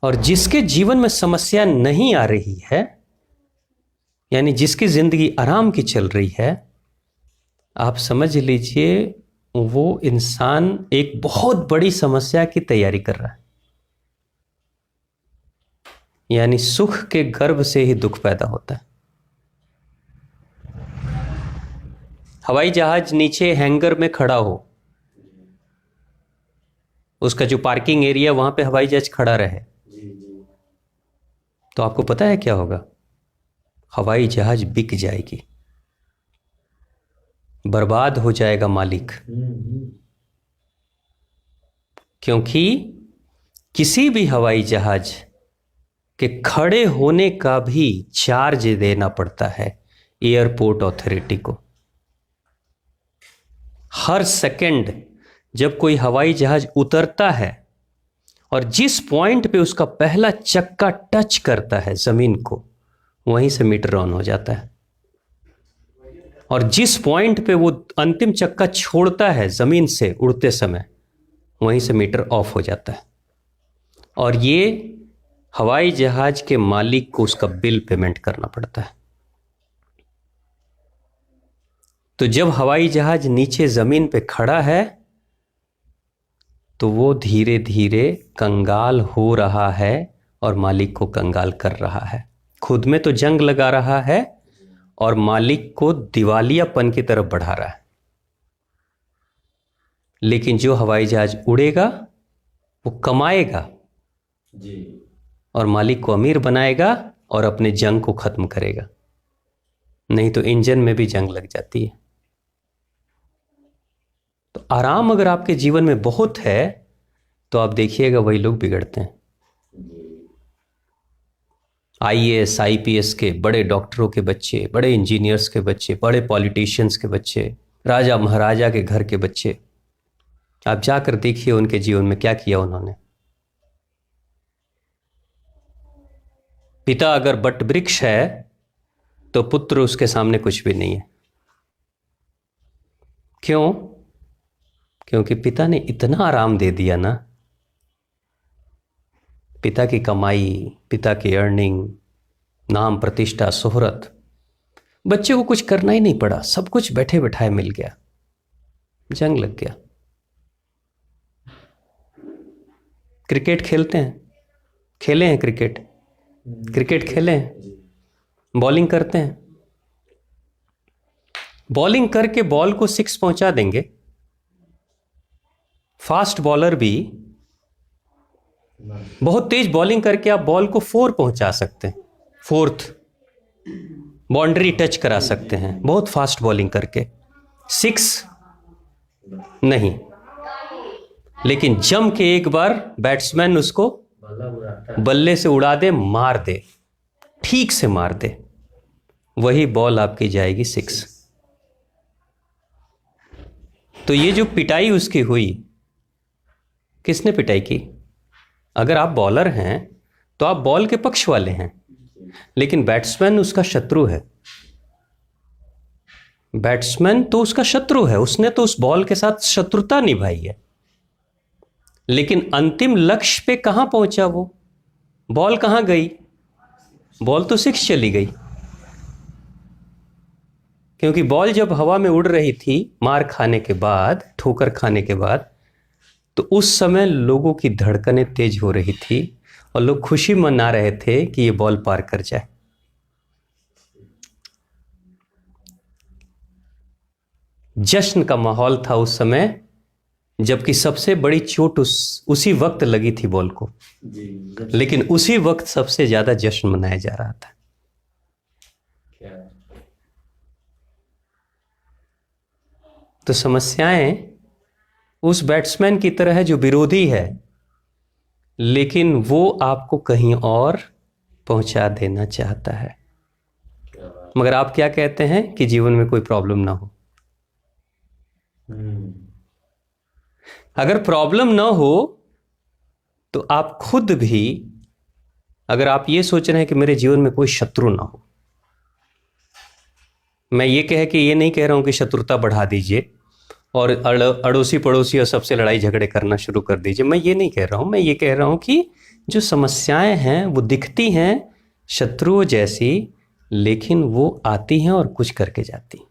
और जिसके जीवन में समस्या नहीं आ रही है, यानी जिसकी जिंदगी आराम की चल रही है, आप समझ लीजिए वो इंसान एक बहुत बड़ी समस्या की तैयारी कर रहा है। यानी सुख के गर्भ से ही दुख पैदा होता है। हवाई जहाज नीचे हैंगर में खड़ा हो, उसका जो पार्किंग एरिया वहां पे हवाई जहाज खड़ा रहे, तो आपको पता है क्या होगा? हवाई जहाज बिक जाएगी, बर्बाद हो जाएगा मालिक। क्योंकि किसी भी हवाई जहाज के खड़े होने का भी चार्ज देना पड़ता है एयरपोर्ट अथॉरिटी को। हर सेकंड जब कोई हवाई जहाज उतरता है और जिस पॉइंट पे उसका पहला चक्का टच करता है जमीन को, वहीं से मीटर ऑन हो जाता है। और जिस पॉइंट पे वो अंतिम चक्का छोड़ता है जमीन से उड़ते समय, वहीं से मीटर ऑफ हो जाता है। और ये हवाई जहाज के मालिक को उसका बिल पेमेंट करना पड़ता है। तो जब हवाई जहाज नीचे जमीन पे खड़ा है तो वो धीरे धीरे कंगाल हो रहा है और मालिक को कंगाल कर रहा है। खुद में तो जंग लगा रहा है और मालिक को दिवालियापन की तरफ बढ़ा रहा है। लेकिन जो हवाई जहाज उड़ेगा वो कमाएगा जी, और मालिक को अमीर बनाएगा और अपने जंग को खत्म करेगा। नहीं तो इंजन में भी जंग लग जाती है। तो आराम अगर आपके जीवन में बहुत है तो आप देखिएगा वही लोग बिगड़ते हैं। आईएएस आईपीएस के, बड़े डॉक्टरों के बच्चे, बड़े इंजीनियर्स के बच्चे, बड़े पॉलिटिशियंस के बच्चे, राजा महाराजा के घर के बच्चे, आप जाकर देखिए उनके जीवन में क्या किया उन्होंने। पिता अगर बट वृक्ष है तो पुत्र उसके सामने कुछ भी नहीं है। क्यों? क्योंकि पिता ने इतना आराम दे दिया ना। पिता की कमाई, पिता की अर्निंग, नाम प्रतिष्ठा शोहरत, बच्चे को कुछ करना ही नहीं पड़ा, सब कुछ बैठे बैठाए मिल गया, जंग लग गया। क्रिकेट खेलते हैं, खेले हैं क्रिकेट, क्रिकेट खेले हैं, बॉलिंग करते हैं, बॉलिंग करके बॉल को 6 पहुंचा देंगे। फास्ट बॉलर भी बहुत तेज बॉलिंग करके आप बॉल को 4 पहुंचा सकते हैं, 4th बाउंड्री टच करा सकते हैं बहुत फास्ट बॉलिंग करके। 6 नहीं, लेकिन जम के एक बार बैट्समैन उसको बल्ले से उड़ा दे, मार दे, ठीक से मार दे, वही बॉल आपकी जाएगी 6। तो ये जो पिटाई उसकी हुई, किसने पिटाई की? अगर आप बॉलर हैं तो आप बॉल के पक्ष वाले हैं, लेकिन बैट्समैन उसका शत्रु है। बैट्समैन तो उसका शत्रु है, उसने तो उस बॉल के साथ शत्रुता निभाई है। लेकिन अंतिम लक्ष्य पे कहां पहुंचा वो? बॉल कहां गई? बॉल तो 6 चली गई। क्योंकि बॉल जब हवा में उड़ रही थी मार खाने के बाद, ठोकर खाने के बाद, तो उस समय लोगों की धड़कनें तेज हो रही थी और लोग खुशी मना रहे थे कि ये बॉल पार कर जाए। जश्न का माहौल था उस समय, जबकि सबसे बड़ी चोट उसी वक्त लगी थी बॉल को। लेकिन उसी वक्त सबसे ज्यादा जश्न मनाया जा रहा था। तो समस्याएं उस बैट्समैन की तरह है जो विरोधी है, लेकिन वो आपको कहीं और पहुंचा देना चाहता है। मगर आप क्या कहते हैं कि जीवन में कोई प्रॉब्लम ना हो। अगर प्रॉब्लम ना हो तो आप खुद भी, अगर आप ये सोच रहे हैं कि मेरे जीवन में कोई शत्रु ना हो, मैं ये नहीं कह रहा हूं कि शत्रुता बढ़ा दीजिए और अड़ोसी पड़ोसी और सबसे लड़ाई झगड़े करना शुरू कर दीजिए, मैं ये नहीं कह रहा हूं। मैं ये कह रहा हूं कि जो समस्याएं हैं वो दिखती हैं शत्रुओं जैसी, लेकिन वो आती हैं और कुछ करके जाती हैं।